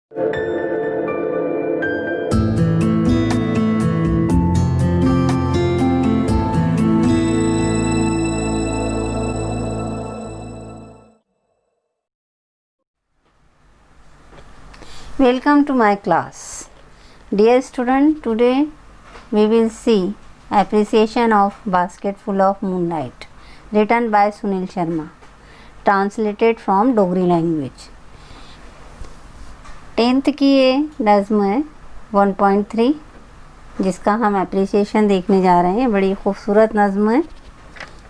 Welcome to my class. Dear student, today we will see Appreciation of Basket Full of Moonlight, written by Sunil Sharma, translated from Dogri language. 10th की ये नज़्म है 1.3, जिसका हम appreciation देखने जा रहे हैं। बड़ी खूबसूरत नज़्म है।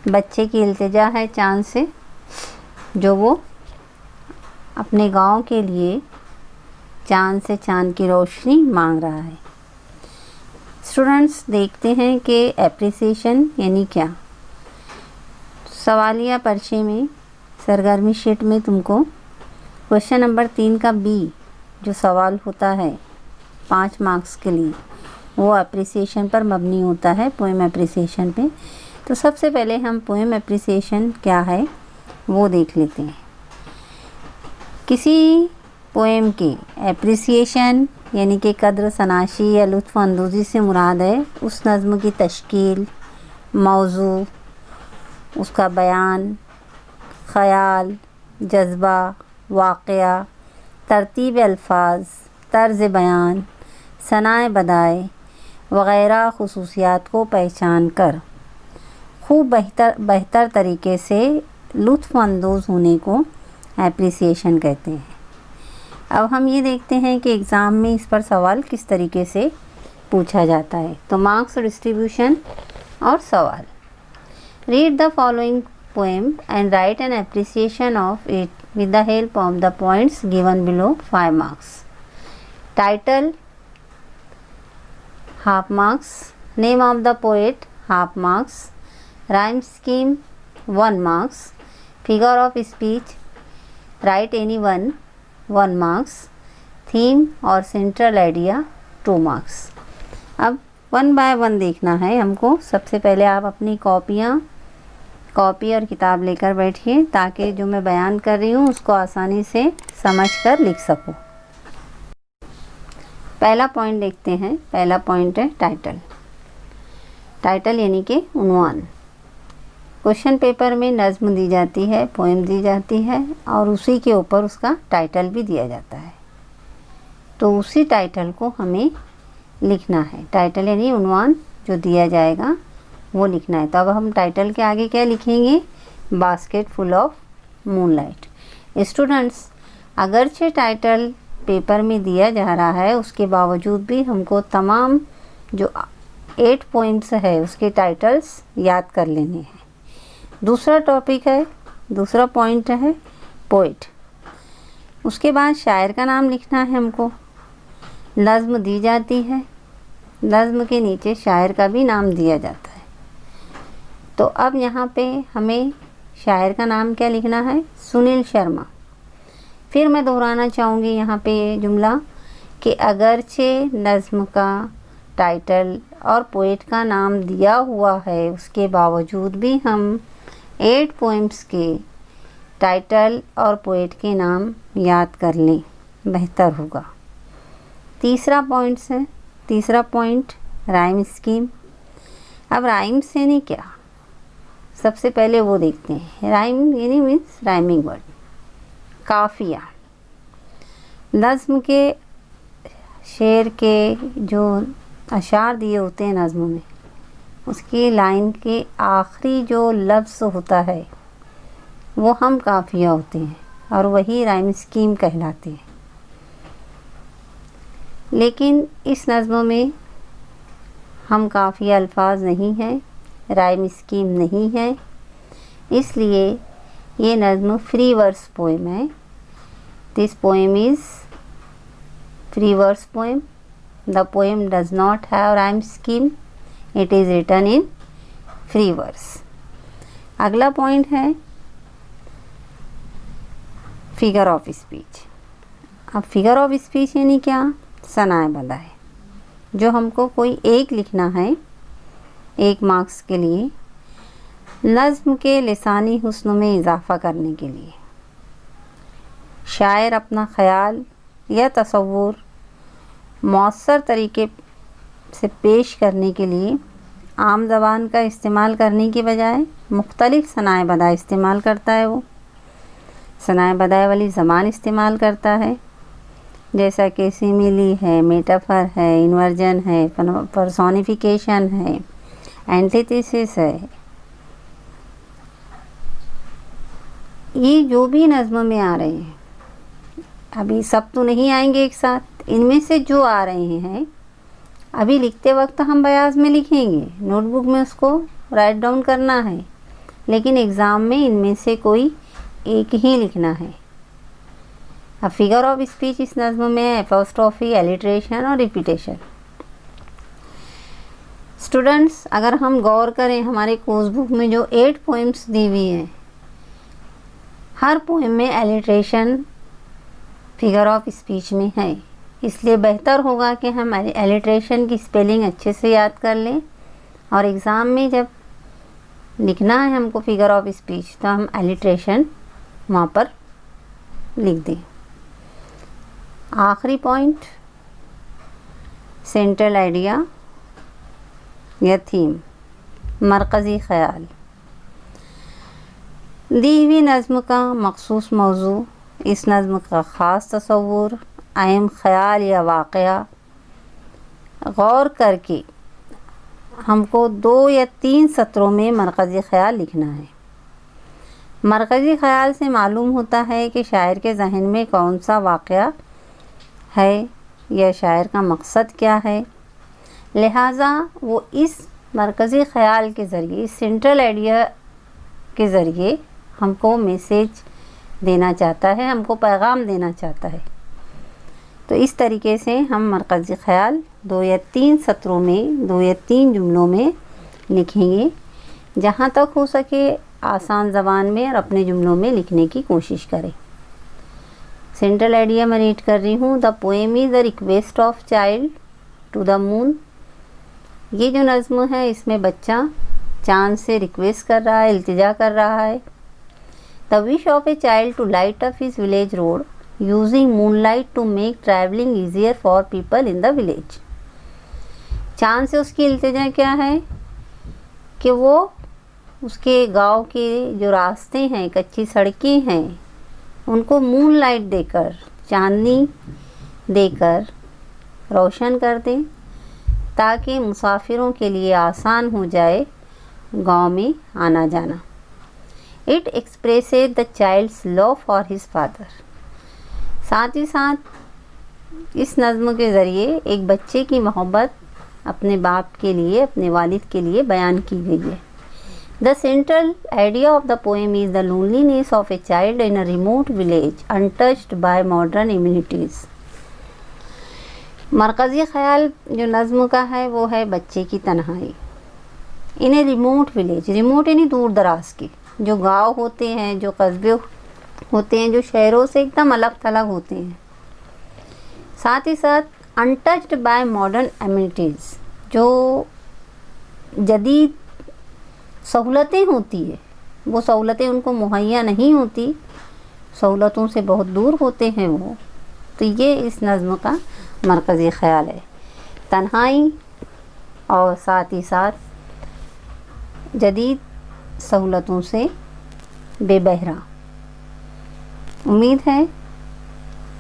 बच्चे की इल्तिजा है चाँद से, जो वो अपने गांव के लिए चाँद से चाँद की रोशनी मांग रहा है। स्टूडेंट्स, देखते हैं कि एप्रिसिएशन यानी क्या। सवालिया पर्चे में सरगर्मी शीट में तुमको क्वेश्चन नंबर 3 का बी जो सवाल होता है 5 मार्क्स के लिए, वो एप्रिसिएशन पर मबनी होता है, पोएम एप्रिसिएशन पे। तो सबसे पहले हम पोएम एप्रिसिएशन क्या है वो देख लेते हैं। किसी पोएम के एप्रिसिएशन यानी कि कद्र सनाशी या लुत्फ़ अंदोज़ी से मुराद है उस नज़्म की तश्कील, मौज़ू, उसका बयान, ख़याल, जज्बा, वाक़या, तरतीब अल्फाज, तर्ज़ बयान, सनाए बदाए वग़ैरह ख़ुसूसियात को पहचान कर खूब बेहतर तरीके से लुत्फ़ अंदोज़ होने को एप्रिसिएशन कहते हैं। अब हम ये देखते हैं कि एग्ज़ाम में इस पर सवाल किस तरीके से पूछा जाता है। तो मार्क्स डिस्ट्रीब्यूशन और सवाल। Read the following poem and right an appreciation of it with the help of the points given below 5 marks. Title half marks, name of the poet half marks, rhyme scheme 1 marks, figure of speech right any one 1 marks, theme और central idea 2 marks. अब 1 bye 1 देखना है हमको। सबसे पहले आप अपनी copy और किताब लेकर बैठिए ताकि जो मैं बयान कर रही हूँ उसको आसानी से समझकर लिख सकूँ। पहला पॉइंट देखते हैं। पहला पॉइंट है टाइटल यानी कि उन्वान। क्वेश्चन पेपर में नज़्म दी जाती है, पोएम दी जाती है और उसी के ऊपर उसका टाइटल भी दिया जाता है। तो उसी टाइटल को हमें लिखना है। टाइटल यानी उन्वान जो दिया जाएगा वो लिखना है। तो अब हम टाइटल के आगे क्या लिखेंगे? Basket full of moonlight. Students, अगरचे टाइटल पेपर में दिया जा रहा है उसके बावजूद भी हमको तमाम जो 8 पोएम्स है उसके टाइटल्स याद कर लेने हैं। दूसरा दूसरा पॉइंट है पोइट। उसके बाद शायर का नाम लिखना है हमको। नज़्म दी जाती है, नज़्म के नीचे शायर का भी नाम दिया जाता है। तो अब यहाँ पे हमें शायर का नाम क्या लिखना है? सुनील शर्मा। फिर मैं दोहराना चाहूँगी यहाँ पे ये जुमला कि अगरचे नज़्म का टाइटल और पोएट का नाम दिया हुआ है उसके बावजूद भी हम 8 पोएम्स के टाइटल और पोएट के नाम याद कर लें, बेहतर होगा। तीसरा पॉइंट राइम स्कीम। अब राइम से नहीं क्या, सबसे पहले वो देखते हैं। राइम यानी मीन्स राइमिंग वर्ड। काफिया, नज़्म के शेर के जो अशार दिए होते हैं नज़्म में, उसकी लाइन के आखिरी जो लफ्ज़ होता है वो हम काफिया होते हैं और वही राइम स्कीम कहलाते हैं। लेकिन इस नज़्म में हम काफिया अल्फाज नहीं हैं, राइम स्कीम नहीं है, इसलिए ये नज़्म फ्री वर्स पोएम है। This poem is free verse poem. The poem does not have rhyme scheme, it is written in free verse. अगला पॉइंट है फिगर ऑफ स्पीच। अब फिगर ऑफ स्पीच यानी क्या? सनाए बदाए, जो हमको कोई एक लिखना है 1 मार्क्स के लिए, नज़्म के लिसानी हुस्न में इजाफ़ा करने के लिए। शायर अपना ख़याल यह तसव्वुर मौसर तरीके से पेश करने के लिए आम ज़बान का इस्तेमाल करने की बजाय मुख्तलिफ़ सनाए बदा इस्तेमाल करता है। वो सनाए बदाए वाली ज़बान इस्तेमाल करता है, जैसा कि सिमिली है, मेटाफर है, इन्वर्जन है, पर्सोनिफिकेशन है, एंटीथेसिस है। ये जो भी नज़्म में आ रहे हैं, अभी सब तो नहीं आएंगे एक साथ, इनमें से जो आ रहे हैं अभी लिखते वक्त हम बयाज़ में लिखेंगे, नोटबुक में उसको राइट डाउन करना है, लेकिन एग्ज़ाम में इनमें से कोई एक ही लिखना है। अब फिगर ऑफ स्पीच इस नज़्म में है एपोस्ट्रोफी, एलिट्रेशन और रिपीटेशन। स्टूडेंट्स, अगर हम गौर करें हमारे कोर्स बुक में जो 8 पोएम्स दी हुई हैं, हर पोएम में एलिट्रेशन फिगर ऑफ स्पीच में है, इसलिए बेहतर होगा कि हम एलिट्रेशन की स्पेलिंग अच्छे से याद कर लें और एग्ज़ाम में जब लिखना है हमको फिगर ऑफ स्पीच तो हम एलिट्रेशन वहाँ पर लिख दें। आखिरी पॉइंट, सेंट्रल आइडिया या थीम, मरकज़ी ख़याल। दी हुई नज़्म का मख़सूस मौजू, इस नज़्म का ख़ास तसव्वुर, अहम ख़याल या वाक़या गौर करके हमको 2 या 3 सत्रों में मरकज़ी ख़याल लिखना है। मरकज़ी ख़याल से मालूम होता है कि शायर के जहन में कौन सा वाक़या है या शायर का मकसद क्या है, लिहाजा वो इस मरकज़ी ख़याल के ज़रिए, इस सेंट्रल आइडिया के ज़रिए हमको मैसेज देना चाहता है, हमको पैगाम देना चाहता है। तो इस तरीके से हम मरकज़ी ख़याल 2 या 3 सत्रों में 2 या 3 जुमलों में लिखेंगे, जहाँ तक हो सके आसान ज़बान में और अपने जुमलों में लिखने की कोशिश करें। सेंट्रल आइडिया मैं रीड कर रही हूँ। The poem is the request of child to the moon. ये जो नज़्म है इसमें बच्चा चाँद से रिक्वेस्ट कर रहा है, इल्तिजा कर रहा है। The wish of a child to light up his village road using moonlight to make travelling easier for people in the village. चाँद से उसकी इल्तिजा क्या है कि वो उसके गांव के जो रास्ते हैं, कच्ची सड़कें हैं, उनको मूनलाइट देकर, चांदनी देकर रोशन कर दें, ताकि मुसाफिरों के लिए आसान हो जाए गांव में आना जाना। It expresses the child's love for his father. साथ ही साथ इस नज़्म के ज़रिए एक बच्चे की मोहब्बत अपने बाप के लिए, अपने वालिद के लिए बयान की गई है। The central idea of the poem is the loneliness of a child in a remote village untouched by modern immunities. मरकज़ी ख़याल जो नज़्म का है वो है बच्चे की तन्हाई इन ए रिमोट विलेज। रिमोट यानी दूर दराज के जो गांव होते हैं, जो कस्बे होते हैं, जो शहरों से एकदम अलग थलग होते हैं। साथ ही साथ अनटच्ड बाय मॉडर्न एमिनिटीज़, जो जदीद सहूलतें होती है वो सहूलतें उनको मुहैया नहीं होती, सहूलतों से बहुत दूर होते हैं वो। तो ये इस नज़्म का मरकज़ी ख़याल है, तन्हाई और साथ ही साथ जदीद सहूलतों से बेबहरा। उम्मीद है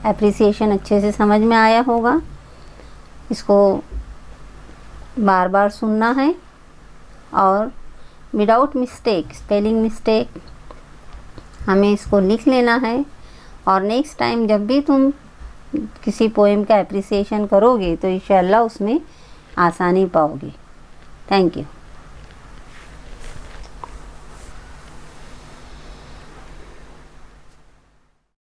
एप्रिसिएशन अच्छे से समझ में आया होगा। इसको बार बार सुनना है और विदाउट मिस्टेक, स्पेलिंग मिस्टेक, हमें इसको लिख लेना है। और नेक्स्ट टाइम जब भी तुम किसी पोएम का एप्रिसिएशन करोगे तो इंशाअल्लाह उसमें आसानी पाओगे। Thank you.